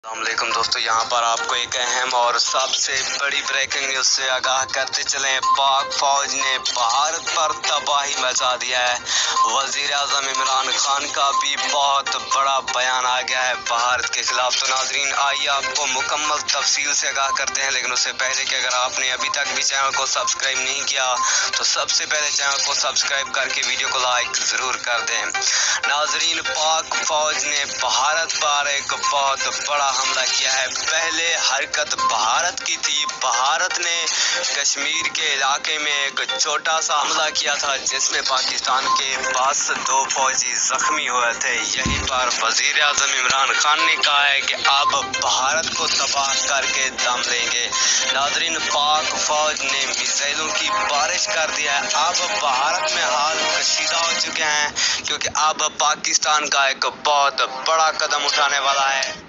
अस्सलामुअलैकुम दोस्तों, यहाँ पर आपको एक अहम और सबसे बड़ी ब्रेकिंग न्यूज से आगाह करते चले। पाक फौज ने भारत पर तबाही मचा दिया है। वजीर आजम इमरान खान का भी बहुत बड़ा बयान आ गया है भारत के खिलाफ। तो नाजरीन, आइए आपको मुकम्मल तफसील से आगाह करते हैं, लेकिन उससे पहले कि अगर आपने अभी तक भी चैनल को सब्सक्राइब नहीं किया तो सबसे पहले चैनल को सब्सक्राइब करके वीडियो को लाइक जरूर कर दें। नाजरीन, पाक फौज ने भारत पर एक बहुत बड़ा हमला किया है। पहले हरकत भारत की थी। भारत ने कश्मीर के इलाके में एक छोटा सा हमला किया था, जिसमें पाकिस्तान के 2 फौजी जख्मी हुए थे। यहीं पर वजीर आजम इमरान खान ने कहा है कि अब भारत को तबाह करके दम लेंगे। नाजरीन, पाक फौज ने मिसाइलों की बारिश कर दिया है। अब भारत में हाल कशीदा हो चुके हैं, क्योंकि अब पाकिस्तान का एक बहुत बड़ा कदम उठाने वाला है।